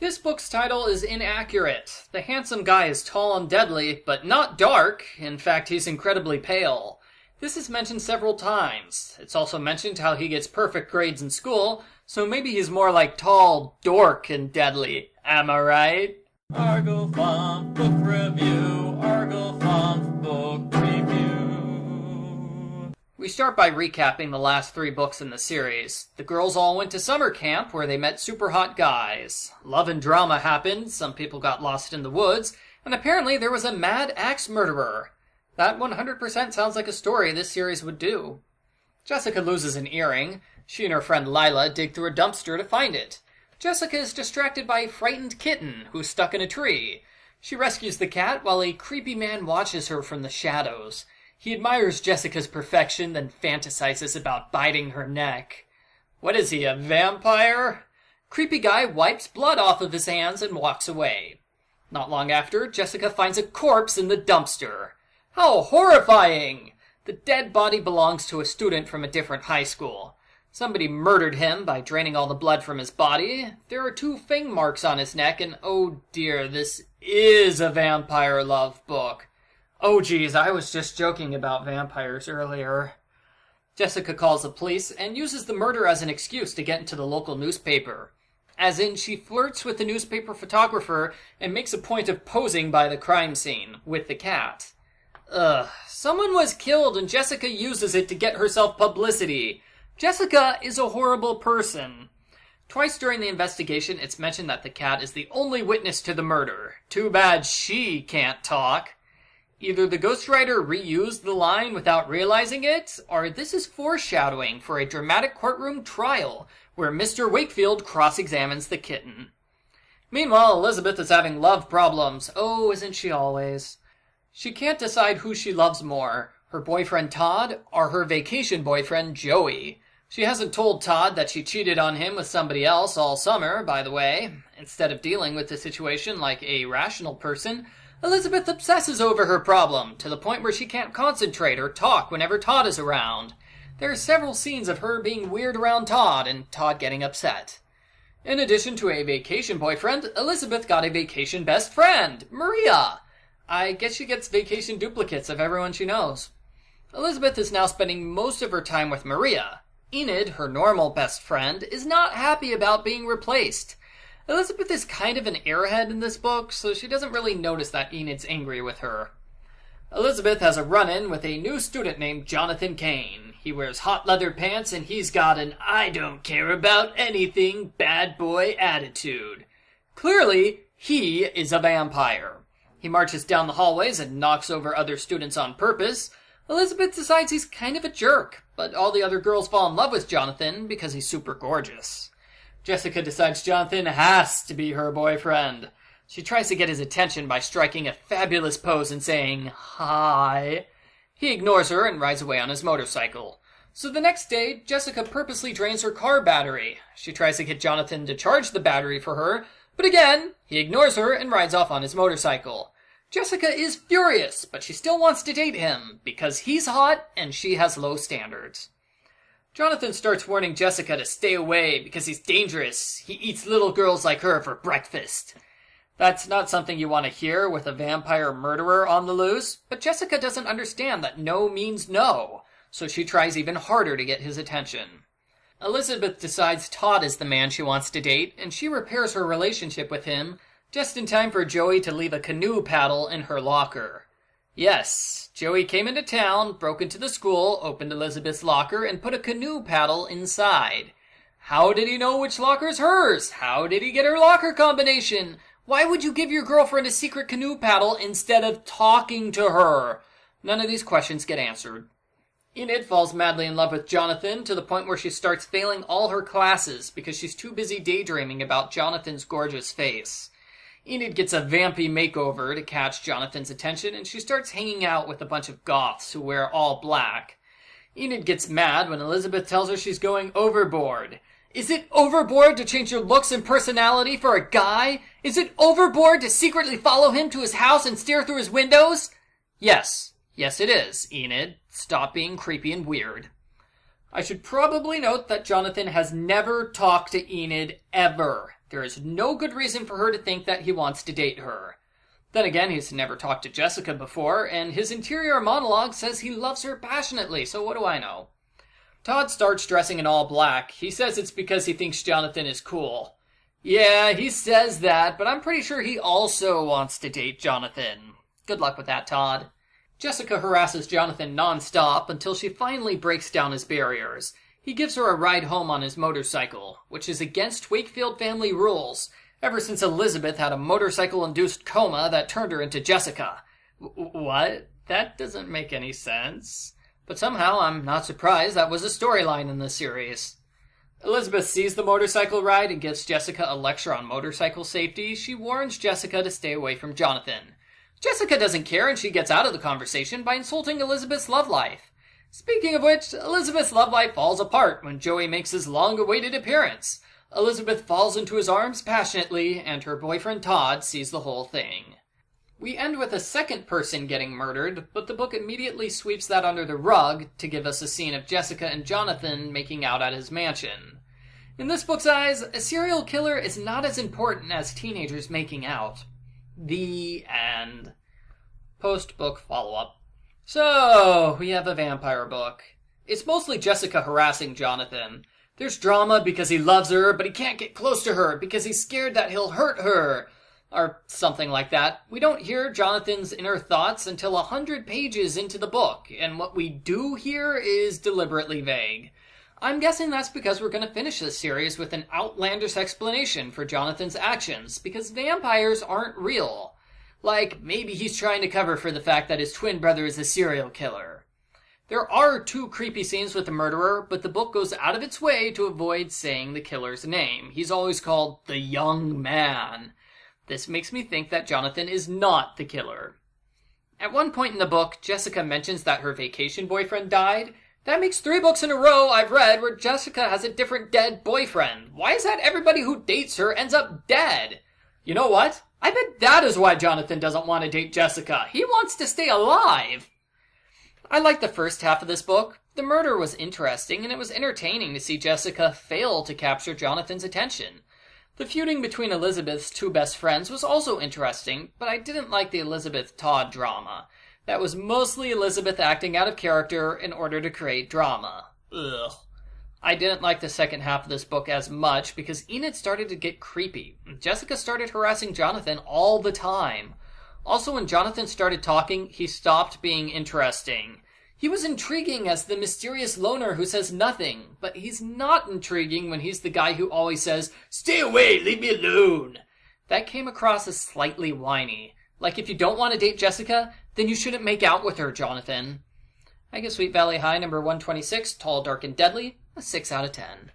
This book's title is inaccurate. The handsome guy is tall and deadly, but not dark. In fact, he's incredibly pale. This is mentioned several times. It's also mentioned how he gets perfect grades in school, so maybe he's more like tall, dork, and deadly. Am I right? Argofont Book Review, Argofont Book Review. We start by recapping the last 3 books in the series. The girls all went to summer camp where they met super hot guys. Love and drama happened, some people got lost in the woods, and apparently there was a mad axe murderer. That 100% sounds like a story this series would do. Jessica loses an earring. She and her friend Lila dig through a dumpster to find it. Jessica is distracted by a frightened kitten who's stuck in a tree. She rescues the cat while a creepy man watches her from the shadows. He admires Jessica's perfection, then fantasizes about biting her neck. What is he, a vampire? Creepy guy wipes blood off of his hands and walks away. Not long after, Jessica finds a corpse in the dumpster. How horrifying! The dead body belongs to a student from a different high school. Somebody murdered him by draining all the blood from his body. There are 2 fang marks on his neck, and oh dear, this is a vampire love book. Oh geez, I was just joking about vampires earlier. Jessica calls the police and uses the murder as an excuse to get into the local newspaper. As in, she flirts with the newspaper photographer and makes a point of posing by the crime scene, with the cat. Someone was killed and Jessica uses it to get herself publicity. Jessica is a horrible person. Twice during the investigation, it's mentioned that the cat is the only witness to the murder. Too bad she can't talk. Either the ghostwriter reused the line without realizing it, or this is foreshadowing for a dramatic courtroom trial where Mr. Wakefield cross-examines the kitten. Meanwhile, Elizabeth is having love problems. Oh, isn't she always? She can't decide who she loves more, her boyfriend Todd or her vacation boyfriend Joey. She hasn't told Todd that she cheated on him with somebody else all summer, by the way. Instead of dealing with the situation like a rational person, Elizabeth obsesses over her problem, to the point where she can't concentrate or talk whenever Todd is around. There are several scenes of her being weird around Todd, and Todd getting upset. In addition to a vacation boyfriend, Elizabeth got a vacation best friend, Maria. I guess she gets vacation duplicates of everyone she knows. Elizabeth is now spending most of her time with Maria. Enid, her normal best friend, is not happy about being replaced. Elizabeth is kind of an airhead in this book, so she doesn't really notice that Enid's angry with her. Elizabeth has a run-in with a new student named Jonathan Cain. He wears hot leather pants and he's got an I don't care about anything bad boy attitude. Clearly, he is a vampire. He marches down the hallways and knocks over other students on purpose. Elizabeth decides he's kind of a jerk, but all the other girls fall in love with Jonathan because he's super gorgeous. Jessica decides Jonathan has to be her boyfriend. She tries to get his attention by striking a fabulous pose and saying, "Hi." He ignores her and rides away on his motorcycle. So the next day, Jessica purposely drains her car battery. She tries to get Jonathan to charge the battery for her, but again, he ignores her and rides off on his motorcycle. Jessica is furious, but she still wants to date him, because he's hot and she has low standards. Jonathan starts warning Jessica to stay away because he's dangerous. He eats little girls like her for breakfast. That's not something you want to hear with a vampire murderer on the loose, but Jessica doesn't understand that no means no, so she tries even harder to get his attention. Elizabeth decides Todd is the man she wants to date, and she repairs her relationship with him just in time for Joey to leave a canoe paddle in her locker. Yes, Joey came into town, broke into the school, opened Elizabeth's locker, and put a canoe paddle inside. How did he know which locker's hers? How did he get her locker combination? Why would you give your girlfriend a secret canoe paddle instead of talking to her? None of these questions get answered. Enid falls madly in love with Jonathan to the point where she starts failing all her classes because she's too busy daydreaming about Jonathan's gorgeous face. Enid gets a vampy makeover to catch Jonathan's attention, and she starts hanging out with a bunch of goths who wear all black. Enid gets mad when Elizabeth tells her she's going overboard. Is it overboard to change your looks and personality for a guy? Is it overboard to secretly follow him to his house and stare through his windows? Yes. Yes, it is, Enid. Stop being creepy and weird. I should probably note that Jonathan has never talked to Enid ever. There is no good reason for her to think that he wants to date her. Then again, he's never talked to Jessica before, and his interior monologue says he loves her passionately, so what do I know? Todd starts dressing in all black. He says it's because he thinks Jonathan is cool. Yeah, he says that, but I'm pretty sure he also wants to date Jonathan. Good luck with that, Todd. Jessica harasses Jonathan nonstop until she finally breaks down his barriers. He gives her a ride home on his motorcycle, which is against Wakefield family rules, ever since Elizabeth had a motorcycle-induced coma that turned her into Jessica. What? That doesn't make any sense. But somehow I'm not surprised that was a storyline in the series. Elizabeth sees the motorcycle ride and gives Jessica a lecture on motorcycle safety. She warns Jessica to stay away from Jonathan. Jessica doesn't care, and she gets out of the conversation by insulting Elizabeth's love life. Speaking of which, Elizabeth's love life falls apart when Joey makes his long-awaited appearance. Elizabeth falls into his arms passionately, and her boyfriend Todd sees the whole thing. We end with a second person getting murdered, but the book immediately sweeps that under the rug to give us a scene of Jessica and Jonathan making out at his mansion. In this book's eyes, a serial killer is not as important as teenagers making out. The end. Post-book follow-up. So, we have a vampire book. It's mostly Jessica harassing Jonathan. There's drama because he loves her, but he can't get close to her because he's scared that he'll hurt her. Or something like that. We don't hear Jonathan's inner thoughts until 100 pages into the book, and what we do hear is deliberately vague. I'm guessing that's because we're going to finish this series with an outlandish explanation for Jonathan's actions, because vampires aren't real. Like, maybe he's trying to cover for the fact that his twin brother is a serial killer. There are 2 creepy scenes with the murderer, but the book goes out of its way to avoid saying the killer's name. He's always called the young man. This makes me think that Jonathan is not the killer. At one point in the book, Jessica mentions that her vacation boyfriend died. That makes 3 books in a row I've read where Jessica has a different dead boyfriend. Why is that everybody who dates her ends up dead? You know what? I bet that is why Jonathan doesn't want to date Jessica. He wants to stay alive. I liked the first half of this book. The murder was interesting, and it was entertaining to see Jessica fail to capture Jonathan's attention. The feuding between Elizabeth's 2 best friends was also interesting, but I didn't like the Elizabeth-Todd drama. That was mostly Elizabeth acting out of character in order to create drama. Ugh. I didn't like the second half of this book as much because Enid started to get creepy. Jessica started harassing Jonathan all the time. Also, when Jonathan started talking, he stopped being interesting. He was intriguing as the mysterious loner who says nothing, but he's not intriguing when he's the guy who always says, "Stay away, leave me alone." That came across as slightly whiny. Like, if you don't want to date Jessica, then you shouldn't make out with her, Jonathan. I give Sweet Valley High number 126, Tall, Dark, and Deadly, a 6 out of 10.